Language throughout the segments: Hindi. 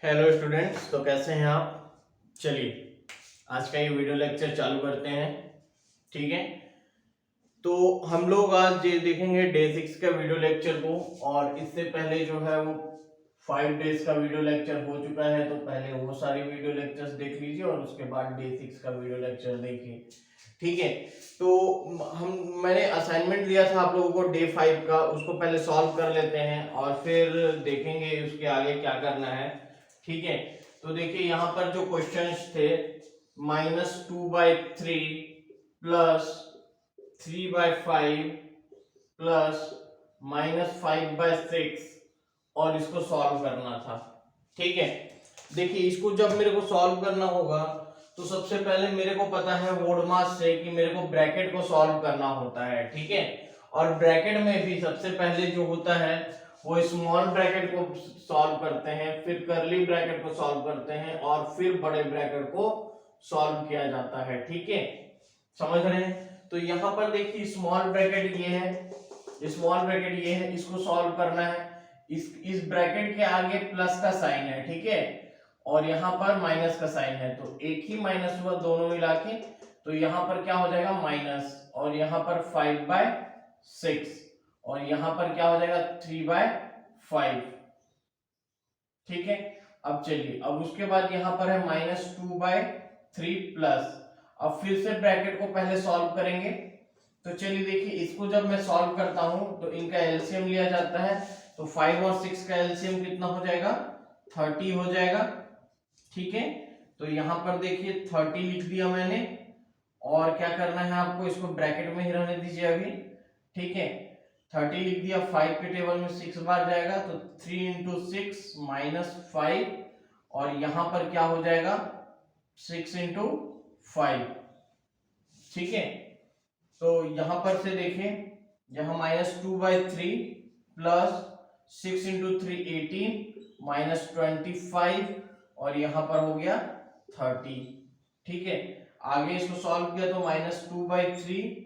हेलो स्टूडेंट्स, तो कैसे हैं आप। चलिए आज का ये वीडियो लेक्चर चालू करते हैं। ठीक है, तो हम लोग आज ये देखेंगे डे 6 का वीडियो लेक्चर को। और इससे पहले जो है वो 5 डेज का वीडियो लेक्चर हो चुका है, तो पहले वो सारी वीडियो लेक्चर्स देख लीजिए और उसके बाद डे 6 का वीडियो लेक्चर देखिए। ठीक है, तो मैंने असाइनमेंट दिया था आप लोगों को डे 5 का, उसको पहले सॉल्व कर लेते हैं और फिर देखेंगे उसके आगे क्या करना है। ठीक है, तो देखिए यहाँ पर जो क्वेश्चंस थे, -2/3 प्लस 3/5 प्लस -5/6 और इसको सॉल्व करना था। ठीक है, देखिए इसको जब मेरे को सॉल्व करना होगा तो सबसे पहले मेरे को पता है वोडमास से कि मेरे को ब्रैकेट को सॉल्व करना होता है। ठीक है, और ब्रैकेट में भी सबसे पहले जो होता है वो स्मॉल ब्रैकेट को सॉल्व करते हैं, फिर करली ब्रैकेट को सॉल्व करते हैं और फिर बड़े ब्रैकेट को सॉल्व किया जाता है। ठीक है, समझ रहे हैं। तो यहाँ पर देखिए स्मॉल ब्रैकेट ये है, स्मॉल ब्रैकेट ये है, इसको सॉल्व करना है। इस ब्रैकेट के आगे प्लस का साइन है, ठीक है, और यहाँ पर माइनस का साइन है, तो एक ही माइनस हुआ दोनों मिला के, तो यहाँ पर क्या हो जाएगा माइनस, और यहाँ पर 5/6 और यहाँ पर क्या हो जाएगा 3/5। ठीक है, अब चलिए, अब उसके बाद यहाँ पर है -2/3 प्लस। अब फिर से ब्रैकेट को पहले सॉल्व करेंगे। तो चलिए देखिए, इसको जब मैं सॉल्व करता हूं तो इनका एलसीएम लिया जाता है, तो 5 और 6 का एलसीएम कितना हो जाएगा 30 हो जाएगा। ठीक है, तो यहाँ पर देखिए 30 लिख दिया मैंने, और क्या करना है आपको, इसको ब्रैकेट में ही रहने दीजिए अभी। ठीक है, 30 लिख दिया, 5 के टेबल में 6 बार जाएगा, तो 3 × 6 -5, और यहां पर क्या हो जाएगा 6 × 5। ठीक है, तो यहां पर से देखें, यहां -2/3 प्लस 6 × 3 18 -25, और यहां पर हो गया 30। ठीक है, आगे इसको सॉल्व किया तो -2/3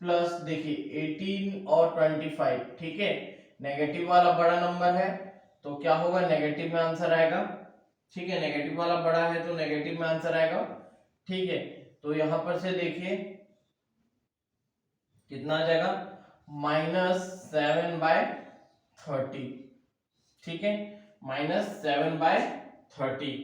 प्लस देखिए 18 और 25। ठीक है, नेगेटिव वाला बड़ा नंबर है तो क्या होगा, नेगेटिव में आंसर आएगा। ठीक है, नेगेटिव वाला बड़ा है तो नेगेटिव में आंसर आएगा। ठीक है, तो यहां पर से देखिए कितना आ जाएगा -7/30। ठीक है, -7/30।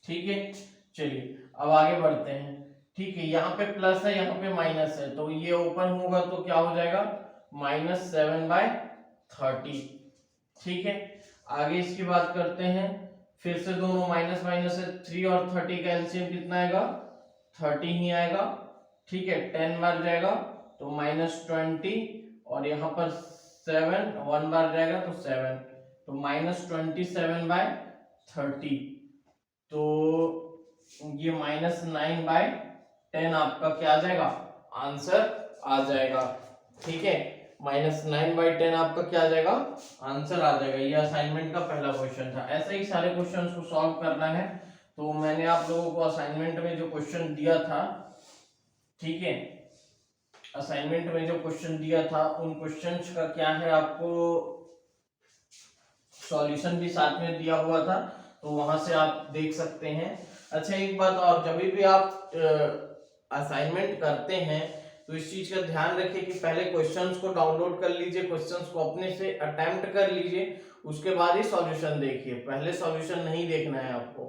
ठीक है, चलिए अब आगे बढ़ते हैं। ठीक है, यहाँ पे प्लस है, यहाँ पे माइनस है, तो ये ओपन होगा तो क्या हो जाएगा -7/30। ठीक है, आगे इसकी बात करते हैं। फिर से दोनों माइनस माइनस है, 3 और 30 का एलसीएम कितना आएगा 30 ही आएगा। ठीक है, 10 बार जाएगा तो -20, और यहाँ पर 7 1 बार जाएगा तो 7, तो -27/30। तो ये -9/10 आपका क्या आ जाएगा आंसर आ जाएगा। ठीक है, -9/10 आपका क्या आ जाएगा आंसर आ जाएगा। ये असाइनमेंट का पहला क्वेश्चन था। ऐसे ही सारे क्वेश्चंस को सॉल्व करना है। तो मैंने आप लोगों को असाइनमेंट में जो क्वेश्चन दिया था, ठीक है, असाइनमेंट में जो क्वेश्चन दिया था उन क्वेश्चंस का क्या है, आपको सॉल्यूशन भी साथ में दिया हुआ था, तो वहां से आप देख सकते हैं। अच्छा, एक बात और, जब भी आप असाइनमेंट करते हैं तो इस चीज का ध्यान रखिए कि पहले क्वेश्चंस को डाउनलोड कर लीजिए, क्वेश्चंस को अपने से अटेम्प्ट कर लीजिए, उसके बाद ही सॉल्यूशन देखिए, पहले सॉल्यूशन नहीं देखना है आपको।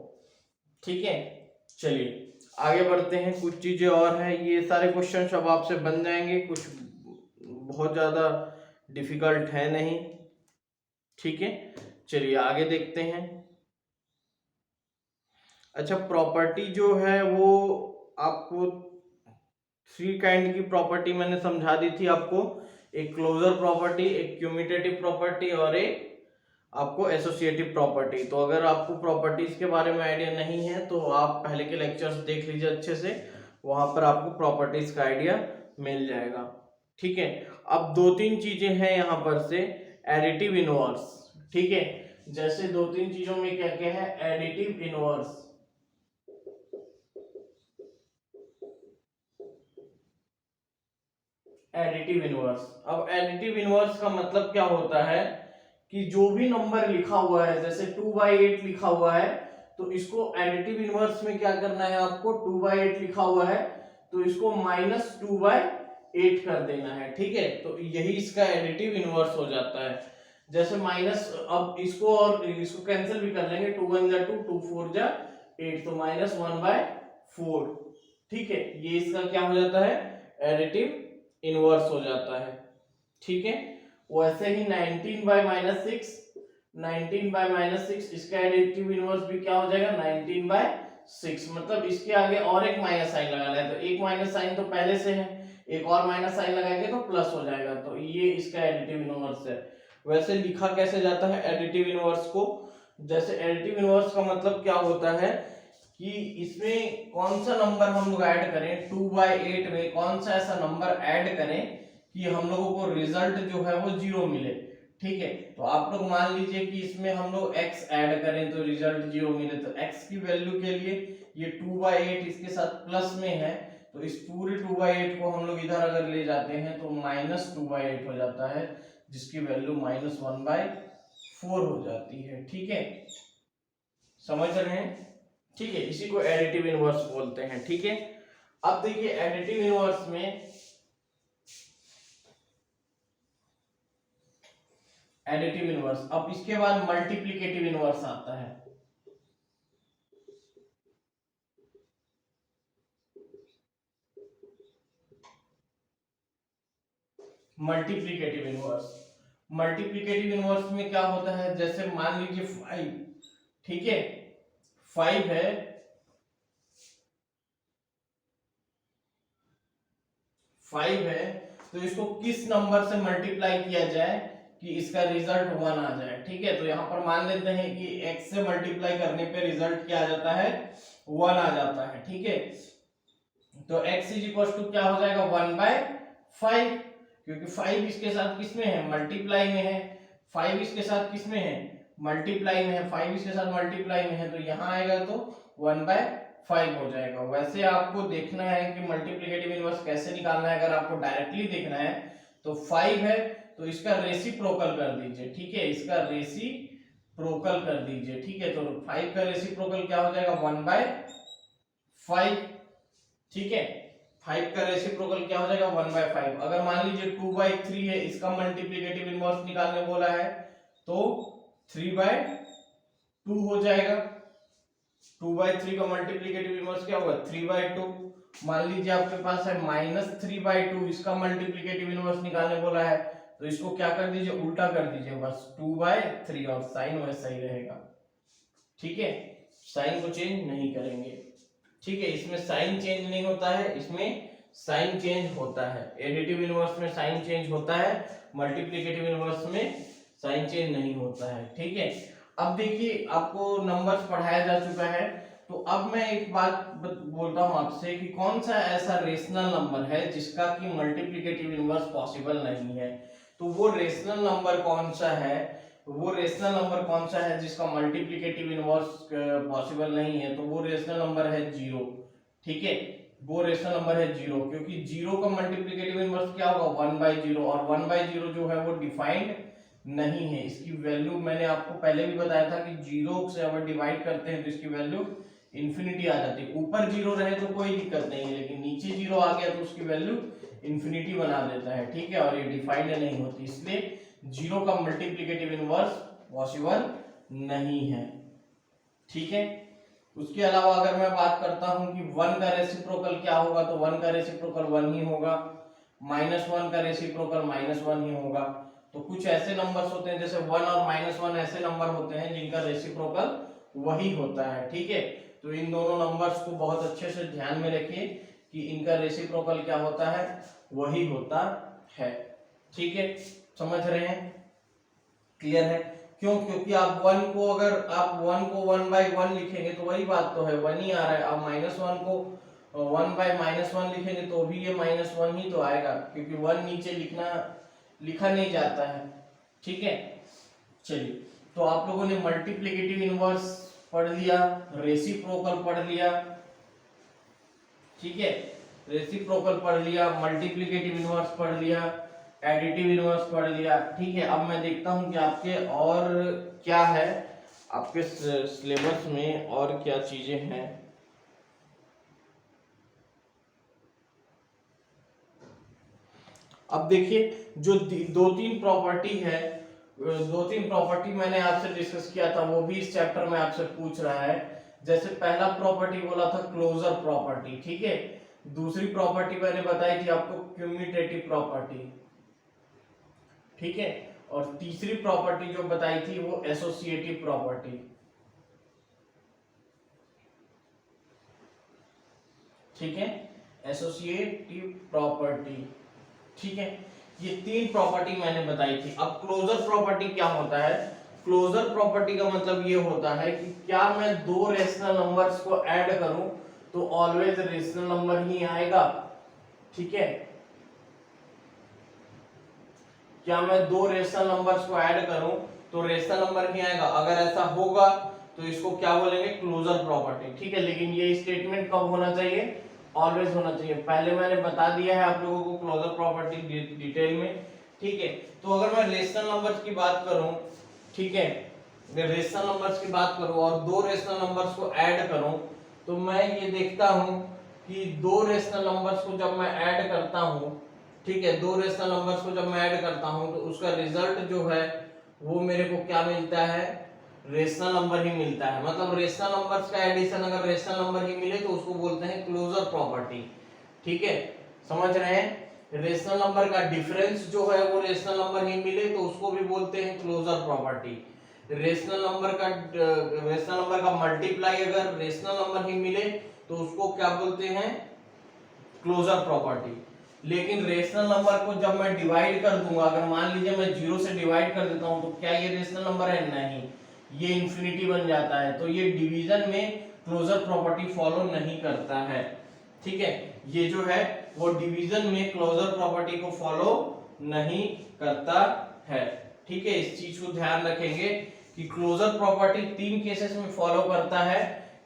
ठीक है, चलिए आगे बढ़ते हैं। कुछ चीजें और हैं, ये सारे क्वेश्चंस अब आपसे बन जाएंगे, कुछ बहुत ज्यादा डिफिकल्ट है नहीं। ठीक है, चलिए आगे देखते हैं। अच्छा, प्रॉपर्टी जो है वो आपको 3 काइंड की प्रॉपर्टी मैंने समझा दी थी आपको, एक क्लोजर प्रॉपर्टी, एक क्यूमुटेटिव प्रॉपर्टी और एक आपको एसोसिएटिव प्रॉपर्टी। तो अगर आपको प्रॉपर्टीज के बारे में आइडिया नहीं है तो आप पहले के लेक्चर्स देख लीजिए अच्छे से, वहां पर आपको प्रॉपर्टीज का आइडिया मिल जाएगा। ठीक है, अब 2-3 चीजें हैं यहाँ पर से, एडिटिव इनवर्स। ठीक है, जैसे 2-3 चीजों में क्या क्या है, एडिटिव इनवर्स, एडिटिव इनवर्स। अब एडिटिव इनवर्स का मतलब क्या होता है कि जो भी नंबर लिखा हुआ है, जैसे 2/8 लिखा हुआ है, तो इसको एडिटिव इनवर्स में क्या करना है आपको, 2/8 लिखा हुआ है तो इसको -2/8 कर देना है, ठीक है। तो यही इसका एडिटिव इनवर्स हो जाता है। जैसे माइनस, अब इसको और इसको कैंसिल भी कर लेंगे, 2 1 जा 2, 2 4 जा 8, तो -1/4, ठीक है। ये इसका क्या हो जाता है, एडिटिव इनवर्स हो जाता है, ठीक है। वैसे ही 19/-6, 19/-6 इसका एडिटिव इनवर्स भी क्या हो जाएगा, 19/6। मतलब इसके आगे और एक माइनस साइन लगाना है, तो एक माइनस साइन तो पहले से है, एक और माइनस साइन लगाएंगे तो प्लस हो जाएगा, तो ये इसका एडिटिव इनवर्स है। वैसे लिखा कैसे जाता है एडिटिव इनवर्स को, जैसे एडिटिव इनवर्स का मतलब क्या होता है कि इसमें कौन सा नंबर हम लोग ऐड करें, 2/8 में कौन सा ऐसा नंबर ऐड करें कि हम लोगों को रिजल्ट जो है वो 0 मिले, ठीक है। तो आप लोग मान लीजिए कि इसमें हम लोग x ऐड करें तो रिजल्ट 0 मिले, तो x की वैल्यू के लिए ये 2/8 इसके साथ प्लस में है, तो इस पूरे 2/8 को हम लोग इधर अगर ले जाते हैं तो -2/8 हो जाता है, जिसकी वैल्यू -1/4 हो जाती है, ठीक है। समझ रहे हैं, ठीक है। इसी को एडिटिव इनवर्स बोलते हैं, ठीक है। अब देखिए एडिटिव इनवर्स में, एडिटिव इनवर्स, अब इसके बाद मल्टीप्लिकेटिव इनवर्स आता है। मल्टीप्लिकेटिव इनवर्स, मल्टीप्लिकेटिव इनवर्स में क्या होता है, जैसे मान लीजिए 5, ठीक है, 5 है, 5 है, तो इसको किस नंबर से मल्टीप्लाई किया जाए कि इसका रिजल्ट 1 आ जाए, ठीक है। तो यहां पर मान लेते हैं कि x से मल्टीप्लाई करने पे रिजल्ट क्या आ जाता है, 1 आ जाता है, ठीक है। तो x इज इक्वल टू क्या हो जाएगा, 1/5, क्योंकि 5 इसके साथ किसमें है, मल्टीप्लाई में है, 5 इसके साथ किसमें है, मल्टीप्लाई में है, 5 इसके साथ मल्टीप्लाई में है, तो यहाँ आएगा तो 1/5 हो जाएगा। वैसे आपको देखना है कि मल्टीप्लिकेटिव इनवर्स कैसे निकालना है, अगर आपको डायरेक्टली देखना है तो 5 है तो इसका रेसिप्रोकल कर दीजिए, ठीक है, इसका रेसिप्रोकल कर दीजिए, ठीक है। तो 5 का रेसिप्रोकल क्या हो जाएगा, 1/5, ठीक है। 5 का रेसिप्रोकल क्या हो जाएगा, 1/5। अगर मान लीजिए 2/3 है, इसका मल्टीप्लिकेटिव इनवर्स निकालने बोला है तो 3/2 हो जाएगा। 2/3 का मल्टीप्लिकेटिव इनवर्स क्या होगा, 3/2। मान लीजिए आपके पास है -3/2, इसका मल्टीप्लिकेटिव इनवर्स निकालने बोला है तो इसको क्या कर दीजिए, उल्टा कर दीजिए, बस 2/3, और साइन वैसा ही रहेगा, ठीक है। साइन को चेंज नहीं करेंगे, ठीक है। इसमें साइन चेंज नहीं होता है, इसमें साइन चेंज होता है। एडिटिव इनवर्स में साइन चेंज होता है, मल्टीप्लिकेटिव इनवर्स में साइन चेंज नहीं होता है, ठीक है। अब देखिए आपको नंबर्स पढ़ाया जा चुका है, तो अब मैं एक बात बोलता हूं आपसे कि कौन सा ऐसा रेशनल नंबर है जिसका कि मल्टीप्लिकेटिव इनवर्स पॉसिबल नहीं है। तो वो रेशनल नंबर कौन सा है, वो रेशनल नंबर कौन सा है जिसका मल्टीप्लिकेटिव इनवर्स पॉसिबल नहीं है, तो वो रेशनल नंबर है 0, ठीक है। वो रेशनल नंबर है 0, क्योंकि 0 का मल्टीप्लिकेटिव इनवर्स क्या होगा, 1/0, और 1/0 जो है वो डिफाइंड नहीं है। इसकी वैल्यू मैंने आपको पहले भी बताया था कि 0 से अगर डिवाइड करते हैं तो इसकी वैल्यू इंफिनिटी आ जाती है। ऊपर 0 रहे तो कोई दिक्कत नहीं है, लेकिन नीचे 0 आ गया तो उसकी वैल्यू इंफिनिटी बना देता है, ठीक है, और ये डिफाइंड नहीं होती, इसलिए 0 का मल्टीप्लिकेटिव इनवर्स पॉसिबल नहीं है, ठीक है। उसके अलावा अगर मैं बात करता हूं कि 1 का रेसिप्रोकल क्या होगा, तो 1 का रेसिप्रोकल 1 ही होगा, -1 का रेसिप्रोकल -1 ही होगा। तो कुछ ऐसे नंबर्स होते हैं जैसे 1 और -1 ऐसे नंबर होते हैं जिनका रेसिप्रोकल वही होता है, ठीक है। तो इन दोनों नंबर्स को बहुत अच्छे से ध्यान में रखिए कि इनका रेसिप्रोकल क्या होता है, वही होता है, ठीक है। समझ रहे हैं, क्लियर है। क्यों, क्योंकि आप 1 को, अगर आप 1 को 1/1 लिखेंगे तो वही बात तो है, 1 ही आ रहा है। आप -1 को 1/-1 लिखेंगे तो भी ये -1 ही तो आएगा, क्योंकि 1 नीचे लिखा नहीं जाता है, ठीक है। चलिए, तो आप लोगों ने मल्टीप्लिकेटिव इनवर्स पढ़ लिया, रेसिप्रोकल पढ़ लिया, ठीक है, रेसिप्रोकल पढ़ लिया, मल्टीप्लिकेटिव इनवर्स पढ़ लिया, एडिटिव इनवर्स पढ़ लिया, ठीक है। अब मैं देखता हूं कि आपके और क्या है, आपके सिलेबस में और क्या चीजें हैं। अब देखिए जो दो तीन प्रॉपर्टी है, दो तीन प्रॉपर्टी मैंने आपसे डिस्कस किया था, वो भी इस चैप्टर में आपसे पूछ रहा है। जैसे पहला प्रॉपर्टी बोला था क्लोजर प्रॉपर्टी, ठीक है। दूसरी प्रॉपर्टी मैंने बताई थी आपको क्यूम्यूटेटिव प्रॉपर्टी, ठीक है। और तीसरी प्रॉपर्टी जो बताई थी वो एसोसिएटिव प्रॉपर्टी, ठीक है, एसोसिएटिव प्रॉपर्टी, ठीक है। ये तीन प्रॉपर्टी मैंने बताई थी। अब क्लोजर प्रॉपर्टी क्या होता है? क्लोजर प्रॉपर्टी का मतलब ये होता है कि क्या मैं दो रेशनल नंबर्स को ऐड करूं तो ऑलवेज रेशनल नंबर ही आएगा, ठीक है। क्या मैं दो रेशनल नंबर्स को ऐड करूं तो रेशनल नंबर ही आएगा? अगर ऐसा होगा तो इसको क्या बोलेंगे? क्लोजर प्रॉपर्टी, ठीक है। लेकिन ये स्टेटमेंट कब होना चाहिए? ऑलवेज होना चाहिए। पहले मैंने बता दिया है आप लोगों को क्लोजर प्रॉपर्टी डिटेल में, ठीक है। तो अगर मैं रेशनल नंबर्स की बात करूं, ठीक है, रेशनल नंबर्स की बात करूं और दो रेशनल नंबर्स को ऐड करूं, तो मैं ये देखता हूं कि दो रेशनल नंबर्स को जब मैं ऐड करता हूं, ठीक है, दो रेशनल नंबर्स को जब मैं ऐड करता हूं तो उसका रिजल्ट जो है वो मेरे को क्या मिलता है? रेशनल नंबर ही मिलता है। मतलब रेशनल नंबर्स का एडिशन अगर रेशनल नंबर ही मिले तो उसको बोलते हैं क्लोजर प्रॉपर्टी, ठीक है। समझ रहे हैं? रेशनल नंबर का डिफरेंस जो है वो रेशनल नंबर ही मिले तो उसको भी बोलते हैं क्लोजर प्रॉपर्टी। रेशनल नंबर का मल्टीप्लाई अगर रेशनल नंबर ही मिले तो उसको क्या बोलते हैं? Closure property. लेकिन रेशनल नंबर को जब मैं डिवाइड कर दूंगा, अगर मान लीजिए मैं 0 से डिवाइड कर देता हूं, तो क्या ये रेशनल नंबर है? नहीं, ये इंफिनिटी बन जाता है। तो ये डिवीजन में क्लोजर प्रॉपर्टी फॉलो नहीं करता है, ठीक है। ये जो है वो डिवीजन में क्लोजर प्रॉपर्टी को फॉलो नहीं करता है, ठीक है। इस चीज को ध्यान रखेंगे कि क्लोजर प्रॉपर्टी तीन केसेस में फॉलो करता है,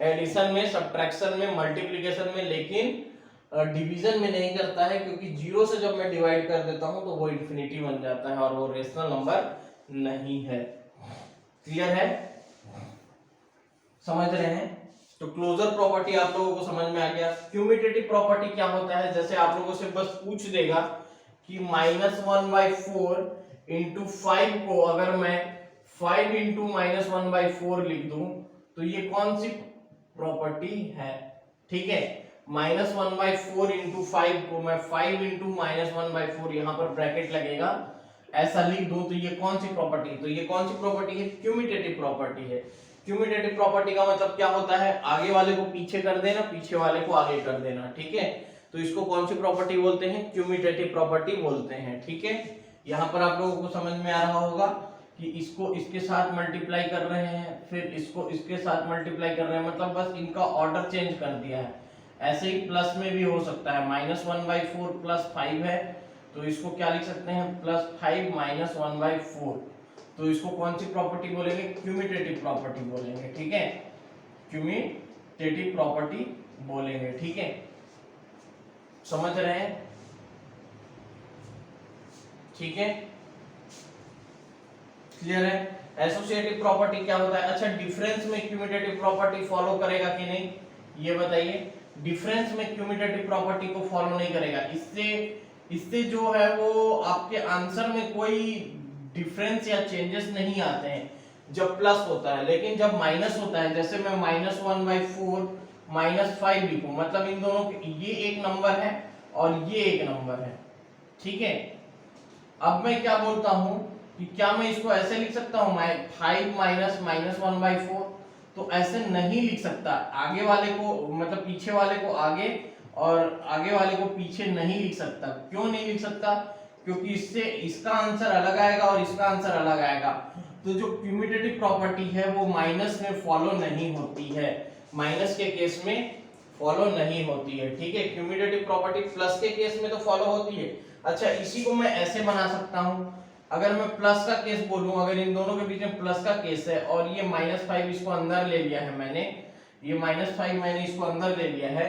एडिशन में, सब्ट्रैक्शन में, मल्टीप्लिकेशन में, लेकिन डिवीजन में नहीं करता है, क्योंकि 0 से जब मैं डिवाइड कर देता हूं तो वो इंफिनिटी बन जाता है और वो रेशनल नंबर नहीं है। क्लियर है? समझ रहे हैं? तो क्लोजर प्रॉपर्टी आप लोगों को समझ में आ गया। क्यूम्यूटेटिव प्रॉपर्टी क्या होता है? जैसे आप लोगों से बस पूछ देगा कि -1/4 इंटू 5 को अगर मैं 5 इंटू -1/4 लिख दूं तो ये कौन सी प्रॉपर्टी है, ठीक है। -1/4 इंटू 5 को मैं 5 इंटू -1/4 यहां पर ब्रैकेट लगेगा, ऐसा लिख दूं तो ये कौन सी प्रॉपर्टी है? तो ये कौन सी प्रॉपर्टी है? क्यूम्यूटेटिव प्रॉपर्टी है। क्यूम्यूटेटिव प्रॉपर्टी का मतलब क्या होता है? आगे वाले को पीछे कर देना, पीछे वाले को आगे कर देना, ठीक है। तो इसको कौन सी प्रॉपर्टी बोलते हैं? क्यूम्यूटेटिव प्रॉपर्टी बोलते हैं, ठीक है। यहाँ पर आप लोगों को समझ में आ रहा होगा कि इसको इसके साथ मल्टीप्लाई कर रहे हैं, फिर इसको इसके साथ मल्टीप्लाई कर रहे हैं, मतलब बस इनका ऑर्डर चेंज कर दिया है। ऐसे ही प्लस में भी हो सकता है, -1/4 प्लस 5 है तो इसको क्या लिख सकते हैं? +5 -1/4। तो इसको कौन सी प्रॉपर्टी बोलेंगे? क्यूम्यूटेटिव प्रॉपर्टी बोलेंगे, ठीक है। क्यूम्यूटेटिव प्रॉपर्टी बोलेंगे, ठीक है। समझ रहे हैं? ठीक है, क्लियर है? एसोसिएटिव प्रॉपर्टी क्या होता है? अच्छा, डिफरेंस में क्यूम्यूटेटिव प्रॉपर्टी फॉलो करेगा कि नहीं, ये बताइए। डिफरेंस में क्यूम्यूटेटिव प्रॉपर्टी को फॉलो नहीं करेगा। इससे जो है वो आपके आंसर में कोई डिफरेंस या चेंजेस नहीं आते हैं जब प्लस होता है। लेकिन जब माइनस होता है, जैसे मैं -1/4 -5 लिखूं, मतलब इन दोनों के ये एक नंबर है और ये एक नंबर है, ठीक है। अब मैं क्या बोलता हूं कि क्या मैं इसको ऐसे लिख सकता हूं 5 -1/4? तो ऐसे नहीं लिख सकता। आगे वाले को मतलब पीछे वाले को आगे और आगे वाले को पीछे नहीं लिख सकता। क्यों नहीं लिख सकता? क्योंकि इससे इसका आंसर अलग आएगा और इसका आंसर अलग आएगा। तो जो क्यूम्यूटेटिव प्रॉपर्टी है वो माइनस में फॉलो नहीं होती है, माइनस के केस में फॉलो नहीं होती है, ठीक है। क्यूम्यूटेटिव प्रॉपर्टी प्लस के केस में तो फॉलो होती है। अच्छा, इसी को मैं ऐसे बना सकता हूं, अगर मैं प्लस का केस बोलूं, अगर इन दोनों के बीच में प्लस का केस है और ये -5 इसको अंदर ले लिया है मैंने, ये -5 मैंने इसको अंदर ले लिया है,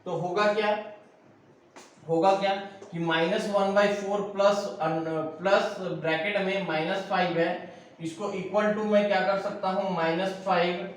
तो होगा क्या? कि -1/4 प्लस ब्रैकेट में -5 है, इसको इक्वल टू मैं क्या कर सकता हूं, -5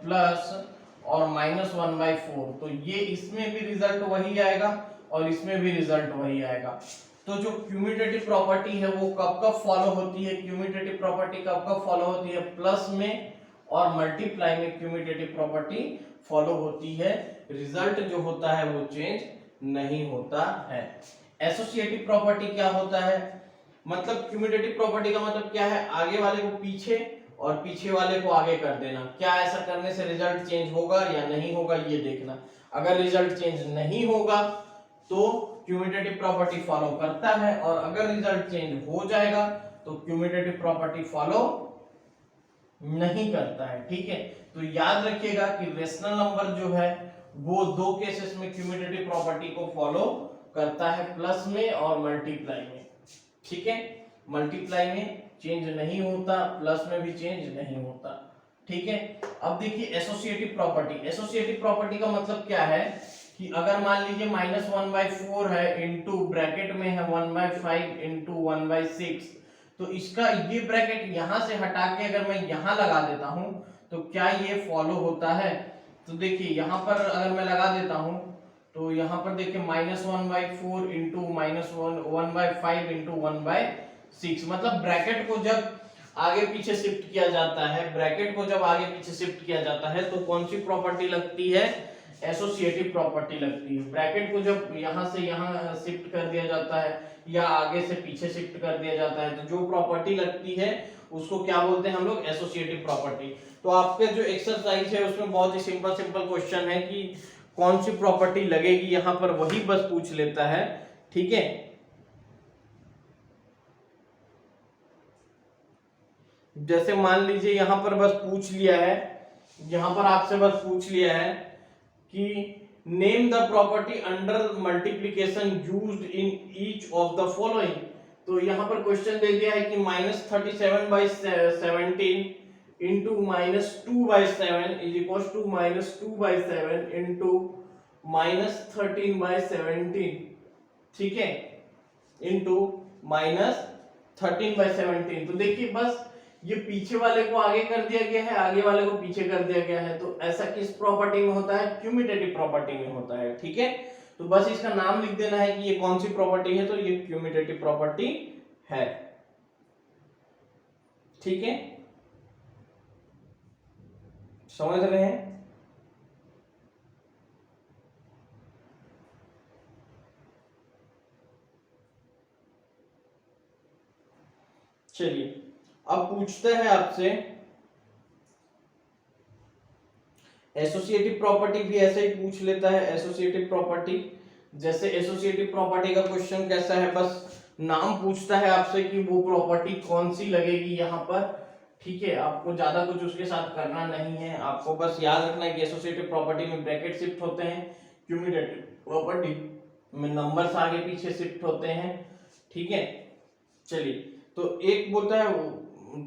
प्लस और -1/4। तो ये इसमें भी रिजल्ट वही आएगा और इसमें भी रिजल्ट वही आएगा। तो जो क्यूमुलेटिव प्रॉपर्टी है वो कब कब फॉलो होती है, क्यूमुलेटिव प्रॉपर्टी कब कब फॉलो होती है, प्लस में और मल्टीप्लाई में क्यूमुलेटिव प्रॉपर्टी फॉलो होती है, रिजल्ट जो होता है वो चेंज नहीं होता है। एसोसिएटिव प्रॉपर्टी क्या होता है, मतलब क्यूमुलेटिव प्रॉपर्टी का मतलब क्या है, आगे वाले को पीछे और पीछे वाले को आगे कर देना। क्या ऐसा करने से रिजल्ट चेंज होगा या नहीं होगा ये देखना। अगर रिजल्ट चेंज नहीं होगा तो क्यूमुलेटिव प्रॉपर्टी फॉलो करता है, और अगर रिजल्ट चेंज हो जाएगा तो क्यूमुलेटिव प्रॉपर्टी फॉलो नहीं करता है। ठीक है, तो याद रखिएगा कि रेशनल नंबर जो है वो दो केसेस में क्यूमुलेटिव प्रॉपर्टी को फॉलो करता है, प्लस में और मल्टीप्लाई में। ठीक है, मल्टीप्लाई में चेंज नहीं होता, प्लस में भी चेंज नहीं होता। ठीक है, अब देखिए एसोसिएटिव प्रॉपर्टी। एसोसिएटिव प्रॉपर्टी का मतलब क्या है कि अगर मान लीजिए -1/4 है इंटू ब्रैकेट में है 1/5 इंटू 1/6, तो इसका ये ब्रैकेट यहां से हटा के अगर मैं यहां लगा देता हूं तो क्या ये फॉलो होता है। तो देखिए यहां पर अगर मैं लगा देता हूं तो यहां पर देखिए -1/4 इंटू -1/5 इंटू 1/6, मतलब ब्रैकेट को जब आगे पीछे शिफ्ट किया जाता है, ब्रैकेट को जब आगे पीछे शिफ्ट किया जाता है तो कौन सी प्रॉपर्टी लगती है, एसोसिएटिव प्रॉपर्टी लगती है। ब्रैकेट को जब यहां से यहां शिफ्ट कर दिया जाता है या आगे से पीछे शिफ्ट कर दिया जाता है तो जो प्रॉपर्टी लगती है उसको क्या बोलते हैं हम लोग, एसोसिएटिव प्रॉपर्टी। तो आपके जो एक्सरसाइज है उसमें बहुत ही सिंपल क्वेश्चन है कि कौन सी प्रॉपर्टी लगेगी, यहां पर वही बस पूछ लेता है। ठीक है, जैसे मान लीजिए यहां पर बस पूछ लिया है, यहां पर आपसे बस पूछ लिया है कि name the property under multiplication used in each of the following. तो यहां पर क्वेश्चन दे दिया है कि -37/17 into -2/7 is equal to -2/7 into -13/17। ठीक है, इंटू -13/17। तो देखिए बस ये पीछे वाले को आगे कर दिया गया है, आगे वाले को पीछे कर दिया गया है। तो ऐसा किस प्रॉपर्टी में होता है, क्यूमुलेटिव प्रॉपर्टी में होता है। ठीक है, तो बस इसका नाम लिख देना है कि ये कौन सी प्रॉपर्टी है, तो ये क्यूमुलेटिव प्रॉपर्टी है। ठीक है, समझ रहे हैं। चलिए अब पूछता है आपसे, एसोसिएटिव प्रॉपर्टी भी ऐसे ही पूछ लेता है। एसोसिएटिव प्रॉपर्टी, जैसे एसोसिएटिव प्रॉपर्टी का क्वेश्चन कैसा है, बस नाम पूछता है आपसे कि वो प्रॉपर्टी कौन सी लगेगी यहाँ पर। ठीक है, आपको ज्यादा कुछ उसके साथ करना नहीं है, आपको बस याद रखना है कि एसोसिएटिव प्रॉपर्टी में ब्रैकेट शिफ्ट होते हैं, क्यूमुलेटिव प्रॉपर्टी में नंबर्स आगे पीछे शिफ्ट होते हैं। ठीक है, चलिए तो एक बोलता है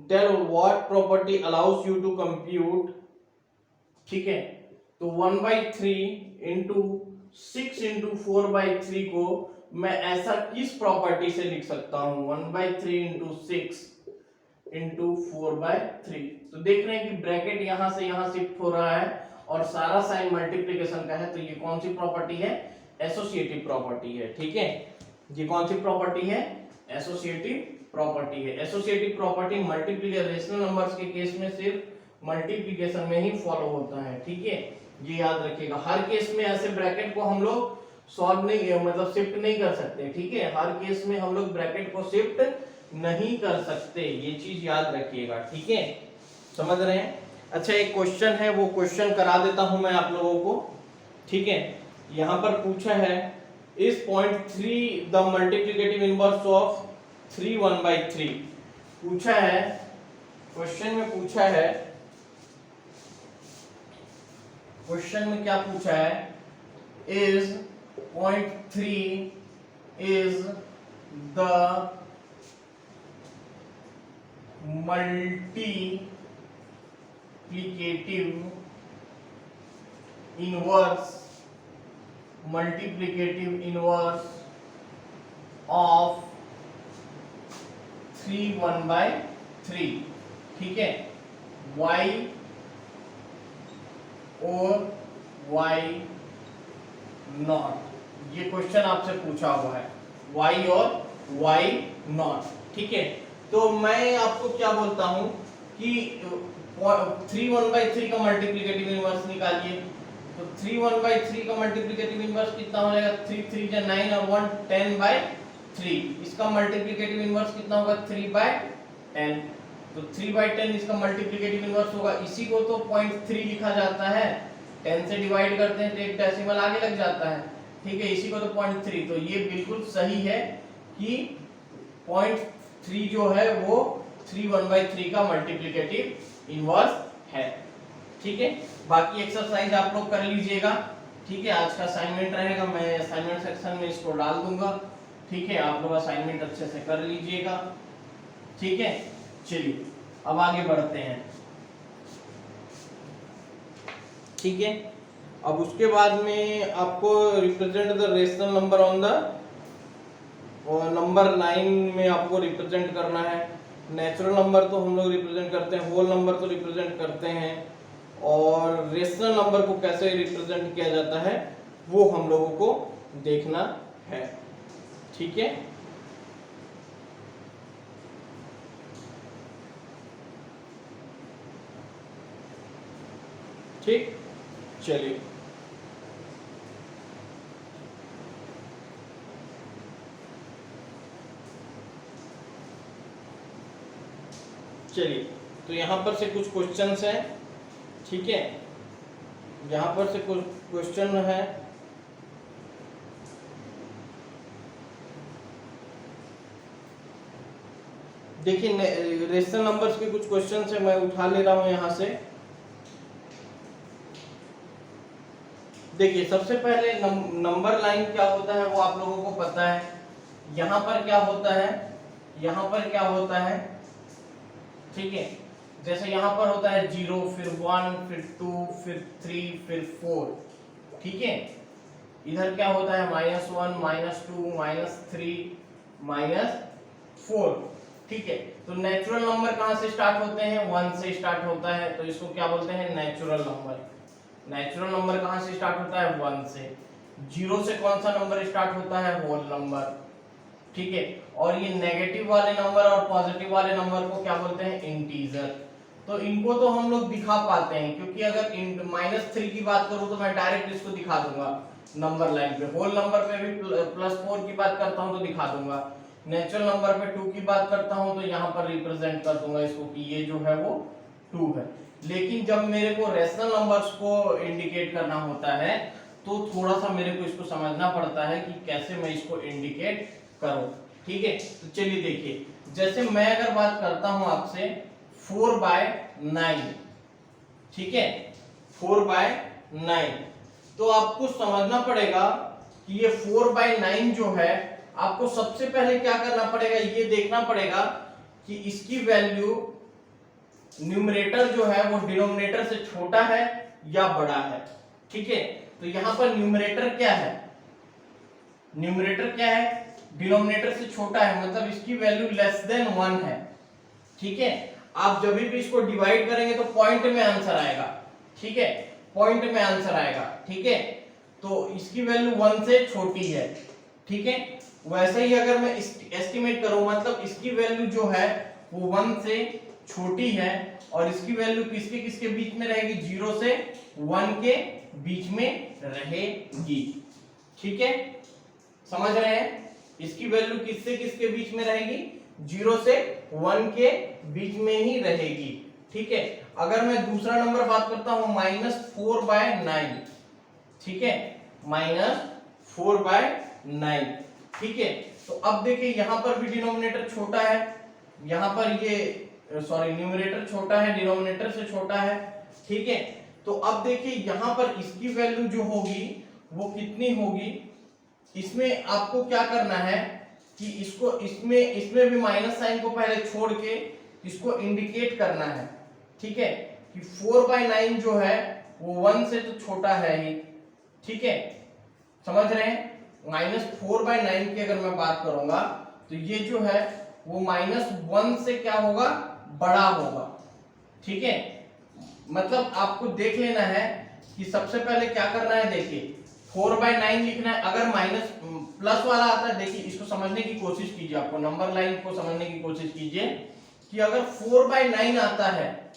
tell what property allows you to compute. ठीक है, तो 1/3 इंटू 6 इंटू 4/3 को मैं ऐसा किस प्रॉपर्टी से लिख सकता हूं, 1/3 इंटू 6 इंटू 4/3। तो देख रहे हैं कि ब्रैकेट यहां से यहां शिफ्ट हो रहा है और सारा साइन मल्टीप्लिकेशन का है, तो ये कौन सी प्रॉपर्टी है, एसोसिएटिव प्रॉपर्टी है। ठीक है, ये कौन सी प्रॉपर्टी है, एसोसिएटिव प्रॉपर्टी है। Associative property multiplication rational numbers के केस में सिर्फ मल्टीप्लिकेशन में ही फॉलो होता है। ठीक है, ये याद रखिएगा। हर केस में ऐसे ब्रैकेट को हम लोग सॉल्व नहीं, मतलब शिफ्ट नहीं कर सकते। ठीक है, हर केस में हम लोग ब्रैकेट को शिफ्ट नहीं कर सकते, ये चीज याद रखिएगा। ठीक है, समझ रहे हैं। अच्छा एक क्वेश्चन है, वो क्वेश्चन करा देता हूं मैं आप लोगों को। ठीक है, यहां पर पूछा है इस 0.3 द मल्टीप्लिकेटिव इनवर्स ऑफ 3 1/3 पूछा है, क्वेश्चन में पूछा है, क्वेश्चन में क्या पूछा है, is 0.3 is the multiplicative inverse multiplicative inverse of 3 1/3, ठीक है, y और y नॉट, ये क्वेश्चन आपसे पूछा हुआ है, y और y नॉट, ठीक है। तो मैं आपको क्या बोलता हूं कि 3 1/3 का मल्टीप्लिकेटिव इनवर्स निकालिए। तो 3 1/3 का मल्टीप्लिकेटिव इनवर्स कितना हो जाएगा, 3 3 जा 9 और 1 10/3। इसका मल्टीप्लिकेटिव इनवर्स कितना होगा, 3/10। तो 3/10 इसका मल्टीप्लिकेटिव इनवर्स होगा। इसी को तो 0.3 लिखा जाता है, 10 से डिवाइड करते हैं तो एक डेसिमल आगे लग जाता है, ठीक है, इसी को तो 0.3। तो ये बिल्कुल सही है कि 0.3 जो है वो 3 1/3 का मल्टीप्लिकेटिव इनवर्स है, ठीक है। बाकी एक्सरसाइज आप लोग कर लीजिएगा, ठीक है। आज का असाइनमेंट रहेगा, मैं असाइनमेंट सेक्शन में इसको डाल दूंगा, ठीक है। आप लोग असाइनमेंट अच्छे से कर लीजिएगा, ठीक है। चलिए अब आगे बढ़ते हैं, ठीक है। अब उसके बाद में आपको represent the rational number on the number line में आपको रिप्रेजेंट करना है। नेचुरल नंबर तो हम लोग रिप्रेजेंट करते हैं, होल नंबर तो रिप्रेजेंट करते हैं, और रेशनल नंबर को कैसे रिप्रेजेंट किया जाता है वो हम लोगों को देखना है, ठीक है। ठीक, चलिए चलिए तो यहाँ पर से कुछ क्वेश्चंस हैं, ठीक है। यहाँ पर से कुछ क्वेश्चन है, देखिए रेशनल नंबर्स के कुछ क्वेश्चंस है, मैं उठा ले रहा हूं यहाँ से। देखिए सबसे पहले नंबर लाइन क्या होता है वो आप लोगों को पता है। यहाँ पर क्या होता है, यहाँ पर क्या होता है, ठीक है। जैसे यहाँ पर होता है 0, फिर 1, फिर 2, फिर 3, फिर 4, ठीक है। इधर क्या होता है -1, -2, -3, -4, ठीक है। तो नेचुरल नंबर कहाँ से स्टार्ट होते हैं, 1 से स्टार्ट होता है, तो इसको क्या बोलते हैं, नेचुरल नंबर। नेचुरल नंबर कहाँ से स्टार्ट होता है, 1 से। 0 से कौन सा नंबर स्टार्ट होता है, होल नंबर, ठीक है। और ये नेगेटिव वाले नंबर और पॉजिटिव वाले नंबर को क्या बोलते हैं, इंटीजर। तो इनको तो हम लोग दिखा पाते हैं, क्योंकि अगर -3 की बात करूं तो मैं डायरेक्ट इसको दिखा दूंगा नंबर लाइन पे। होल नंबर पे भी +4 की बात करता हूं तो दिखा दूंगा। नेचुरल नंबर पे 2 की बात करता हूं तो यहाँ पर रिप्रेजेंट कर दूंगा इसको कि ये जो है वो 2 है। लेकिन जब मेरे को रेशनल नंबर्स को इंडिकेट करना होता है तो थोड़ा सा मेरे को इसको समझना पड़ता है कि कैसे मैं इसको इंडिकेट करूं, ठीक है। तो चलिए देखिए, जैसे मैं अगर बात करता हूं आपसे 4/9, ठीक है, 4/9, तो आपको समझना पड़ेगा कि ये 4/9 जो है, आपको सबसे पहले क्या करना पड़ेगा, ये देखना पड़ेगा कि इसकी वैल्यू न्यूमरेटर जो है वो डिनोमिनेटर से छोटा है या बड़ा है, ठीक है। तो यहां पर न्यूमरेटर क्या है, न्यूमरेटर क्या है, डिनोमिनेटर से छोटा है, मतलब इसकी वैल्यू <1 है, ठीक है। आप जब भी इसको डिवाइड करेंगे तो पॉइंट में आंसर आएगा, ठीक है, पॉइंट में आंसर आएगा, ठीक है। तो इसकी वैल्यू 1 से छोटी है, ठीक है। वैसे ही अगर मैं एस्टिमेट करूं, मतलब इसकी वैल्यू जो है वो 1 से छोटी है, और इसकी वैल्यू किसके किसके बीच में रहेगी, 0 से 1 के बीच में रहेगी, ठीक है। समझ रहे हैं, इसकी वैल्यू किससे किसके बीच में रहेगी, 0 से 1 के बीच में ही रहेगी, ठीक है। अगर मैं दूसरा नंबर बात करता हूं -4/9, ठीक है, -4/9, ठीक है। तो अब देखिए यहां पर भी डिनोमिनेटर छोटा है, यहां पर ये न्यूमरेटर छोटा है, डिनोमिनेटर से छोटा है, ठीक है। तो अब देखिए यहां पर इसकी वैल्यू जो होगी वो कितनी होगी, इसमें आपको क्या करना है कि इसको इसमें भी माइनस साइन को पहले छोड़ के इसको इंडिकेट करना है, ठीक है, कि 4/9 जो है वो 1 से तो छोटा है ही, ठीक है। समझ रहे हैं? -4/9 की अगर मैं बात करूंगा तो ये जो है वो -1 से क्या होगा, बड़ा होगा। ठीक है, मतलब आपको देख लेना है कि सबसे पहले क्या करना है। देखिए 4/9 लिखना है, अगर माइनस प्लस वाला आता है, देखिए इसको समझने की कोशिश कीजिए, आपको नंबर लाइन को समझने की कोशिश कीजिए कि अगर 4/9 आता है,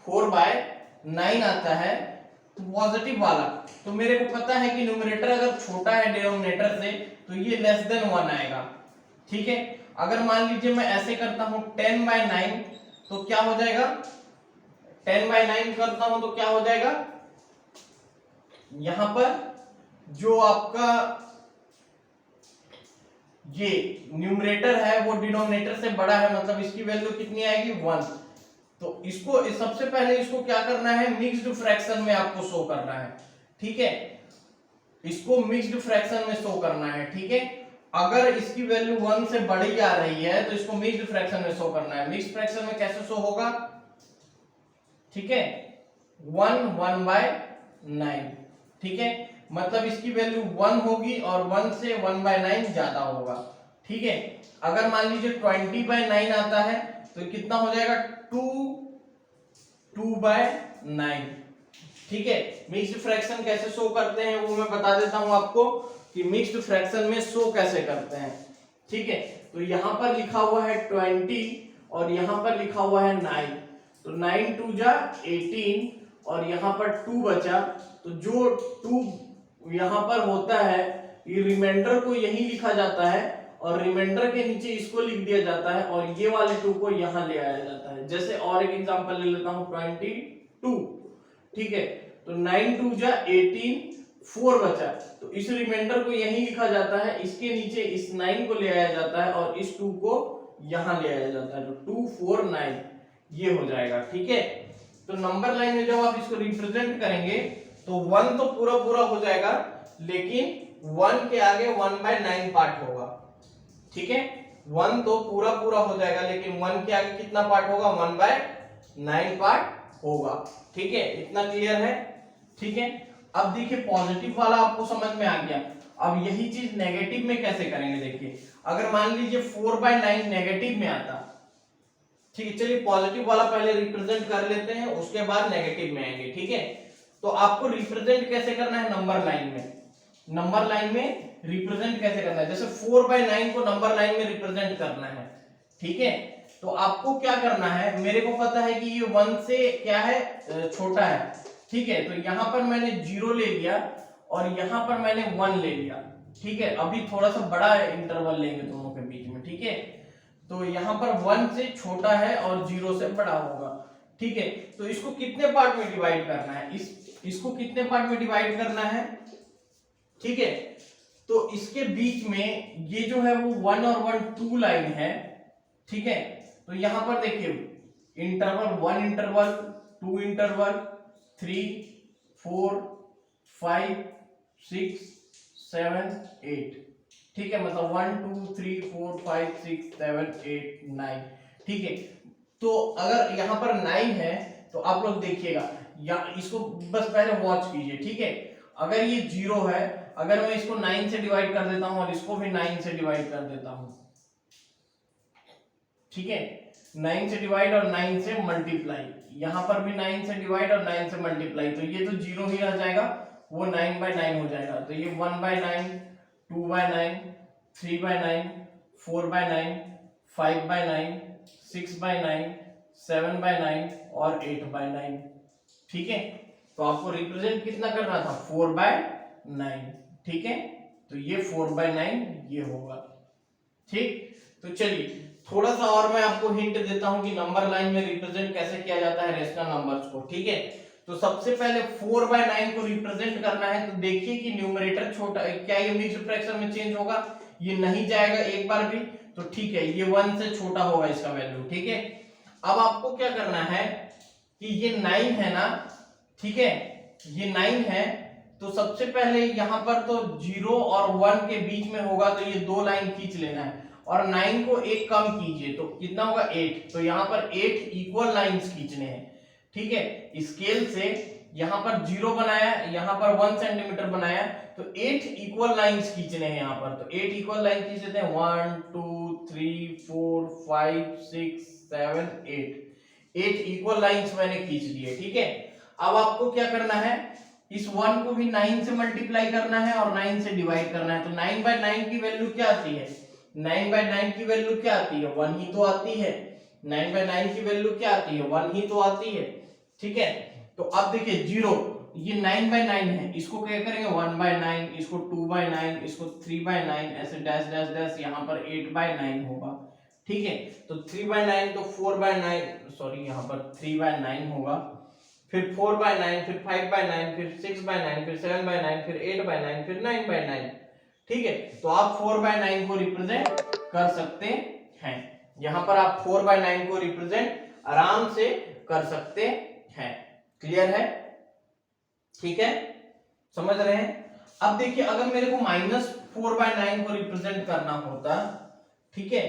4/9 आता है तो पॉजिटिव वाला, तो मेरे को पता है कि न्यूमरेटर अगर छोटा है डिनोमिनेटर से तो ये लेस देन 1 आएगा। ठीक है, अगर मान लीजिए मैं ऐसे करता हूं 10/9 तो क्या हो जाएगा, 10/9 करता हूं तो क्या हो जाएगा, यहां पर जो आपका ये न्यूमरेटर है वो डिनोमिनेटर से बड़ा है, मतलब इसकी वैल्यू कितनी आएगी, 1। तो इसको सबसे पहले इसको क्या करना है, मिक्स्ड फ्रैक्शन में आपको शो करना है। ठीक है, इसको मिक्स्ड फ्रैक्शन में शो करना है। ठीक है, अगर इसकी वैल्यू 1 से बड़ी आ रही है तो इसको मिक्स्ड फ्रैक्शन में शो करना है। मिक्स्ड फ्रैक्शन में कैसे शो होगा, ठीक है, 1/9। ठीक है, मतलब इसकी वैल्यू 1 होगी और 1 से 1/9 ज्यादा होगा। ठीक है, अगर मान लीजिए 20/9 आता है तो कितना हो जाएगा, 2/9। ठीक है, मिक्स्ड फ्रैक्शन कैसे शो करते हैं वो मैं बता देता हूं आपको कि मिक्स्ड फ्रैक्शन में शो कैसे करते हैं। ठीक है, तो यहां पर लिखा हुआ है 20 और यहां पर लिखा हुआ है 9, तो 9 2 जा 18 और यहां पर 2 बचा, तो जो 2 यहां पर होता है ये रिमाइंडर को यही लिखा जाता है और रिमाइंडर के नीचे इसको लिख दिया जाता है और ये वाले 2 को यहां ले आया जाता है। जैसे और एक एग्जांपल ले लेता हूं 22। ठीक है, तो 9 2 जा 18, 4 बचा, तो इस रिमाइंडर को यही लिखा जाता है, इसके नीचे इस 9 को ले आया जाता है और इस 2 को यहां ले आया जाता है, तो 2 4 9 ये हो जाएगा। ठीक है, तो नंबर लाइन में जब आप इसको रिप्रेजेंट करेंगे तो 1 तो पूरा पूरा हो जाएगा, लेकिन 1 के आगे 1/9 पार्ट होगा। ठीक है, 1 तो पूरा पूरा हो जाएगा, लेकिन 1 के आगे कितना पार्ट होगा, 1/9 पार्ट होगा। ठीक है, इतना क्लियर है? ठीक है, अब देखिए पॉजिटिव वाला आपको समझ में आ गया। अब यही चीज नेगेटिव में कैसे करेंगे, देखिए अगर मान लीजिए 4/9 नेगेटिव में आता, ठीक है, चलिए पॉजिटिव वाला पहले रिप्रेजेंट कर लेते हैं, उसके बाद नेगेटिव में आएंगे। ठीक है, तो आपको रिप्रेजेंट कैसे करना है, नंबर लाइन में, नंबर लाइन में रिप्रेजेंट कैसे करना है, जैसे 4/9 को नंबर लाइन में रिप्रेजेंट करना है। ठीक है, तो आपको क्या करना है, मेरे को पता है कि ये 1 से क्या है, छोटा है। ठीक है, तो यहां पर मैंने 0 ले लिया और यहां पर मैंने 1 ले लिया। ठीक है, अभी थोड़ा सा बड़ा इंटरवल लेंगे दोनों के बीच में। ठीक है, तो यहां पर 1 से छोटा है और 0 से बड़ा होगा। ठीक है, तो इसको कितने पार्ट में डिवाइड करना है, इसको कितने पार्ट में डिवाइड करना है। ठीक है, तो इसके बीच में ये जो है वो 1 और 1 2 लाइन है। ठीक है, तो यहां पर देखिए इंटरवल 1 इंटरवल 2 इंटरवल 3 4 5 6 7 8। ठीक है, मतलब 1 2 3 4 5 6 7 8 9। ठीक है, तो अगर यहां पर 9 है तो आप लोग देखिएगा, या इसको बस पहले वॉच कीजिए। ठीक है, अगर ये 0 है, अगर मैं इसको 9 से डिवाइड कर देता हूं और इसको भी 9 से डिवाइड कर देता हूं, ठीक है, 9 से डिवाइड और 9 से मल्टीप्लाई, यहां पर भी 9 से डिवाइड और 9 से मल्टीप्लाई, तो ये तो 0 ही रह जाएगा, वो 9/9 हो जाएगा। तो ये 1/9 2/9 3/9 4/9 5/9 6/9 7/9 और 8/9। ठीक है, तो आपको रिप्रेजेंट कितना करना था, 4/9। ठीक है, तो ये 4/9 ये होगा। ठीक, तो चलिए थोड़ा सा और मैं आपको हिंट देता हूं कि नंबर लाइन में रिप्रेजेंट कैसे किया जाता है रेशनल नंबर्स को। ठीक है, तो सबसे पहले 4/9 को रिप्रेजेंट करना है, तो देखिए कि न्यूमरेटर छोटा, क्या ये मिक्स्ड फ्रैक्शन में चेंज होगा, ये नहीं जाएगा एक बार भी, तो ठीक है ये 1 से छोटा होगा इसका वैल्यू। ठीक है, अब आपको क्या करना है कि ये 9 है ना, ठीक है, ये 9 है, तो सबसे पहले यहां पर तो 0 और 1 के बीच में होगा, तो ये 2 लाइन खींच लेना है और 9 को एक कम कीजिए, तो कितना होगा 8, तो यहां पर 8 इक्वल लाइंस खींचने हैं। ठीक है, स्केल से यहाँ पर 0 बनाया, यहाँ पर 1 सेंटीमीटर बनाया, तो 8 इक्वल लाइंस खींचने हैं यहाँ पर। तो 8 इक्वल लाइन खींच लेते हैं, 1 2 3 4 5 6 7 8 इक्वल लाइंस मैंने खींच लिए। ठीक है, अब आपको क्या करना है, इस 1 को भी 9 से मल्टीप्लाई करना है और 9 से डिवाइड करना है। तो 9/9 की वैल्यू क्या आती है, 9/9 की वैल्यू क्या आती है, 1 ही तो आती है। 9/9 की वैल्यू क्या आती है, 1 ही तो आती है। ठीक है, तो अब देखिए 0, ये 9/9 है, इसको क्या करेंगे 1/9, इसको 2/9, इसको 3/9, ऐसे डैश डैश डैश, यहाँ पर 8/9 होगा। ठीक है, तो 3/9 तो 4/9, सॉरी यहाँ पर 3/9 होगा, फिर 4/9, फिर 5/9, फिर 6/9, फिर 7/9, फिर 8/9, फिर 9/9। ठीक है, तो आप 4/9 को रिप्रेजेंट कर सकते हैं, यहां पर आप 4/9 को रिप्रेजेंट आराम से कर सकते हैं। क्लियर है? ठीक है, समझ रहे हैं? अब देखिए अगर मेरे को -4/9 को रिप्रेजेंट करना होता, ठीक है,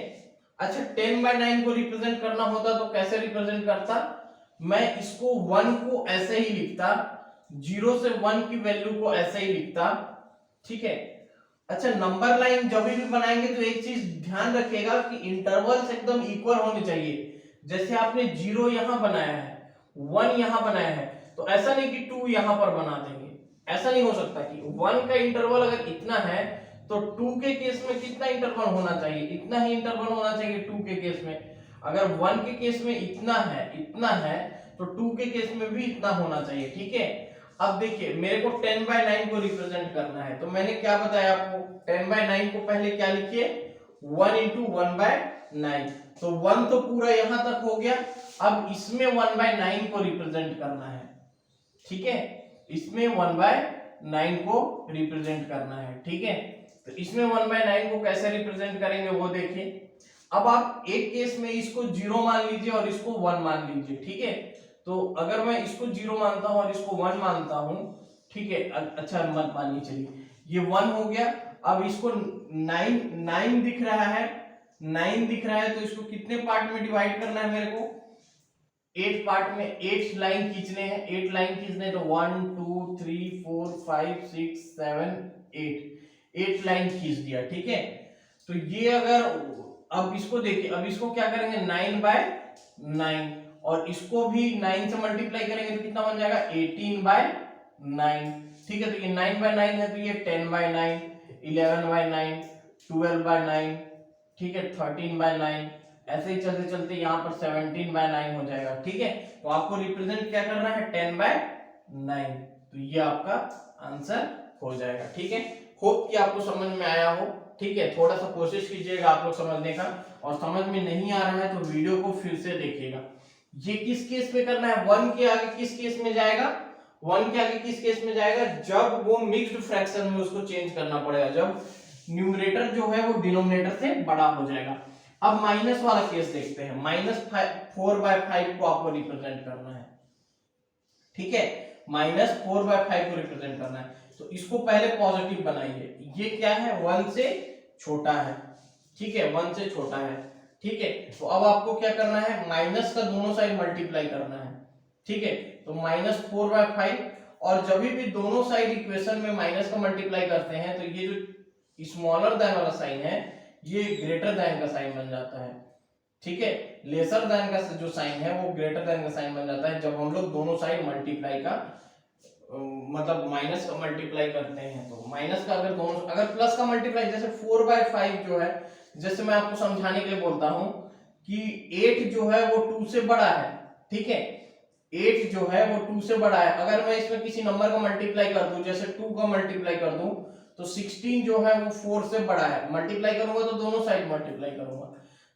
अच्छा 10/9 को रिप्रेजेंट करना होता तो कैसे रिप्रेजेंट करता, मैं इसको 1 को ऐसे ही लिखता, 0 से 1 की वैल्यू को ऐसे ही लिखता। ठीक है, अच्छा नंबर लाइन जब भी बनाएंगे तो एक चीज ध्यान रखिएगा कि इंटरवल्स एकदम इक्वल होने चाहिए। जैसे आपने 0 यहां बनाया है, 1 यहां बनाया है, तो ऐसा नहीं कि 2 यहां पर बना देंगे, ऐसा नहीं हो सकता कि 1 का इंटरवल अगर इतना है तो 2 के केस में कितना इंटरवल होना चाहिए, इतना ही इंटरवल होना चाहिए 2 के केस में। अगर 1 के केस में इतना है तो 2 के केस में भी इतना होना चाहिए। ठीक है, अब देखिए मेरे को 10/9 को रिप्रेजेंट करना है, तो मैंने क्या बताया आपको, 10/9 को पहले क्या लिखिए, 1 × 1/9, तो 1 तो पूरा यहां तक हो गया। अब इसमें 1/9 को रिप्रेजेंट करना है। ठीक है, इसमें 1/9 को रिप्रेजेंट करना है। ठीक है, तो इसमें 1/9 को कैसे रिप्रेजेंट करेंगे वो देखिए। अब आप एक केस में इसको 0 मान लीजिए और इसको 1 मान लीजिए। ठीक है, तो अगर मैं इसको 0 मानता हूं और इसको 1 मानता हूं, ठीक है, अच्छा मत मानिए, चलिए ये 1 हो गया। अब इसको 9 दिख रहा है, 9 दिख रहा है, तो इसको कितने पार्ट में डिवाइड करना है मेरे को, 8 पार्ट में, 8 लाइन खींचने हैं, 8 लाइन खींचने, तो 1 2 3 4 5 6 7 8 लाइन खींच दिया। ठीक है, तो ये अगर, अब इसको देखिए, अब इसको क्या करेंगे 9/9, और इसको भी 9 से मल्टीप्लाई करेंगे तो कितना बन जाएगा 18/9। ठीक है, तो ये 9/9 है, तो ये 10/9, 11/9, 12/9, ठीक है, 13/9, ऐसे ही चलते चलते यहाँ पर 17/9 हो जाएगा। ठीक है, तो आपको रिप्रेजेंट क्या करना है 10/9, तो ये आपका आंसर हो जाएगा। ठीक है, होप कि आपको समझ में आया हो। ठीक है, थोड़ा सा कोशिश कीजिएगा आप लोग समझने का, और समझ में नहीं आ रहा है तो वीडियो को फिर से देखिएगा। ये किस केस में करना है, 1 के आगे किस केस में जाएगा, 1 के आगे किस केस में जाएगा, जब वो मिक्स्ड फ्रैक्शन में उसको चेंज करना पड़ेगा, जब न्यूमरेटर जो है वो डिनोमिनेटर से बड़ा हो जाएगा। अब माइनस वाला केस देखते हैं, -4/5 को आपको रिप्रेजेंट करना है। ठीक है, -4/5 को रिप्रेजेंट करना है, तो इसको पहले पॉजिटिव बनाइए, ये क्या है 1 से छोटा है। ठीक है, 1 से छोटा है। ठीक है, तो अब आपको क्या करना है, माइनस का दोनों साइड मल्टीप्लाई करना है। ठीक है, तो -4/5, और जब भी दोनों साइड इक्वेशन में माइनस का मल्टीप्लाई करते हैं तो ये जो स्मॉलर देन वाला साइन है ये ग्रेटर देन का साइन बन जाता है। ठीक है, लेसर देन का जो साइन है वो ग्रेटर देन का साइन बन जाता है जब हम लोग दोनों साइड मल्टीप्लाई का मतलब माइनस का मल्टीप्लाई करते हैं। तो माइनस का अगर दोनों, अगर प्लस का मल्टीप्लाई, जैसे 4/5 जो है, जैसे मैं आपको समझाने के लिए बोलता हूं कि 8 जो है वो 2 से बड़ा है। ठीक है, 8 जो है वो 2 से बड़ा है, अगर मैं इसमें किसी नंबर का मल्टीप्लाई कर दूं, जैसे 2 का मल्टीप्लाई कर दूं, तो 16 जो है वो 4 से बड़ा है, मल्टीप्लाई करूंगा तो दोनों साइड मल्टीप्लाई करूंगा,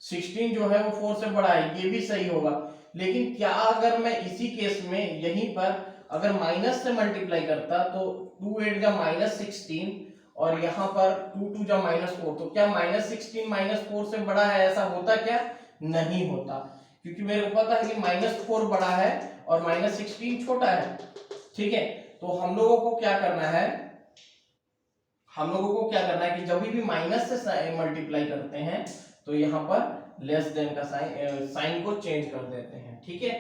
16 जो है वो 4 से बड़ा है, ये भी सही होगा। लेकिन क्या अगर मैं इसी केस में यहीं पर अगर माइनस से मल्टीप्लाई करता, तो 2 8 जा -16, और यहाँ पर 2 2 जा -4, तो क्या -16 -4 से बड़ा है, ऐसा होता क्या, नहीं होता, क्योंकि मेरे को पता है कि -4 बड़ा है और -16 छोटा है। ठीक है, तो हम लोगों को क्या करना है, हम लोगों को क्या करना है कि जब भी माइनस से मल्टीप्लाई करते हैं तो यहाँ पर लेस देन का साइन को चेंज कर देते हैं। ठीक है,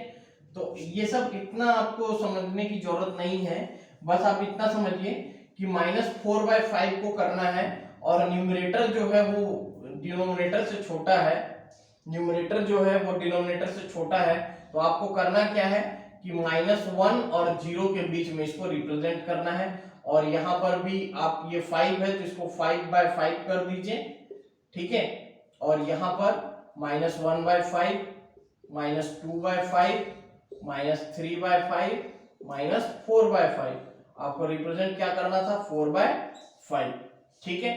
तो ये सब इतना आपको समझने की जरूरत नहीं है, बस आप इतना समझिए कि -4/5 को करना है और न्यूमरेटर जो है वो डिनोमिनेटर से छोटा है, न्यूमरेटर जो है वो डिनोमिनेटर से छोटा है, तो आपको करना क्या है कि -1 और 0 के बीच में इसको रिप्रेजेंट करना है। और यहाँ पर भी आप ये 5 है तो इसको 5/5 कर दीजिए, ठीक है। और यहाँ पर -1/5, -2/5, -3/5, -4/5 आपको रिप्रेजेंट क्या करना था, 4/5, ठीक है।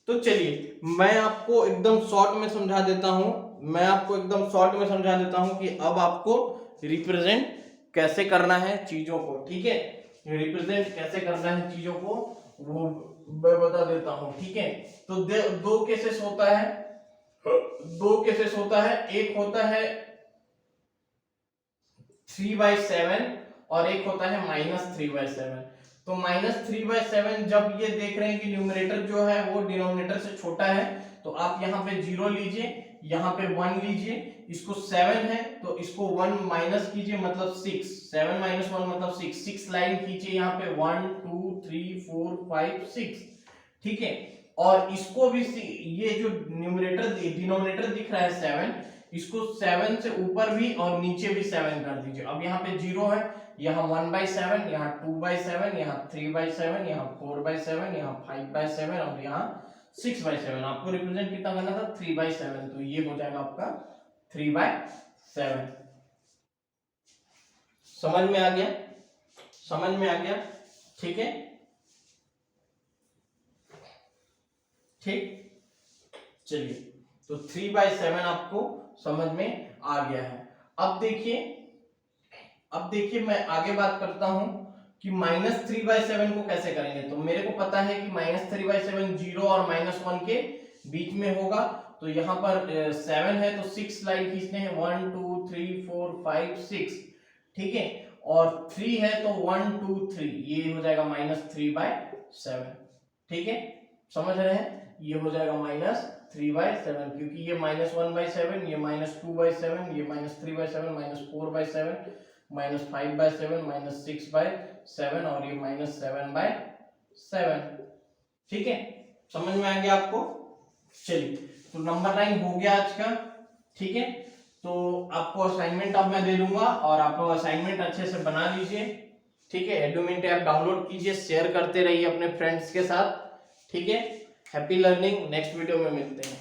तो चलिए मैं आपको एकदम शॉर्ट में समझा देता हूं, कि अब आपको रिप्रेजेंट कैसे करना है चीजों को, ठीक है। रिप्रेजेंट कैसे करना है चीजों को वो मैं बता देता हूं, ठीक है। तो दो केसेस होता है, एक होता है 3/7 और एक होता है -3/7। तो -3/7 जब ये देख रहे हैं कि न्यूमरेटर जो है वो डिनोमिनेटर से छोटा है, तो आप यहाँ पे 0 लीजिए, यहाँ पे 1 लीजिए, इसको 7 है तो इसको 1 माइनस कीजिए, मतलब 6, 7 - 1 मतलब 6, 6 लाइन खींचिए यहाँ पे, 1 2 3 4 5 6, ठीक है। और इसको भी ये जो न्यूमरेटर डिनोमिनेटर दिख रहा है 7, इसको 7 से ऊपर भी और नीचे भी 7 कर दीजिए। अब यहाँ पे 0 है, यहाँ 1/7, यहाँ 2/7, यहाँ 3/7, यहाँ 4/7, यहाँ 5/7 और यहाँ 6/7। आपको रिप्रेजेंट कितना करना था, 3/7, तो ये हो जाएगा आपका 3/7। समझ में आ गया, ठीक है, ठीक। चलिए तो 3/7 आपको समझ में आ गया है। अब देखिए मैं आगे बात करता हूं कि -3/7 को कैसे करेंगे। तो मेरे को पता है कि -3/7 0 और -1 के बीच में होगा, तो यहाँ पर 7 है तो 6 लाइन खींचने हैं, 1 2 3 4 5 6, ठीक है। और 3 है तो 1 2 3, ये हो जाएगा -3/7, ठीक है। समझ रहे हैं, ये हो जाएगा -3/7, क्योंकि ये -1/7, ये -2/7, ये -3/7, -4/7, -5/7, -6/7 और ये -7/7, ठीक है। समझ में आ गया आपको। चलिए तो नंबर 9 हो गया आज का, ठीक है। तो आपको असाइनमेंट अब मैं दे दूंगा और आप असाइनमेंट अच्छे से बना लीजिए, ठीक है। एडुमिंट ऐप डाउनलोड कीजिए, शेयर करते रहिए अपने फ्रेंड्स के साथ, ठीक है। हैप्पी लर्निंग, नेक्स्ट वीडियो में मिलते हैं।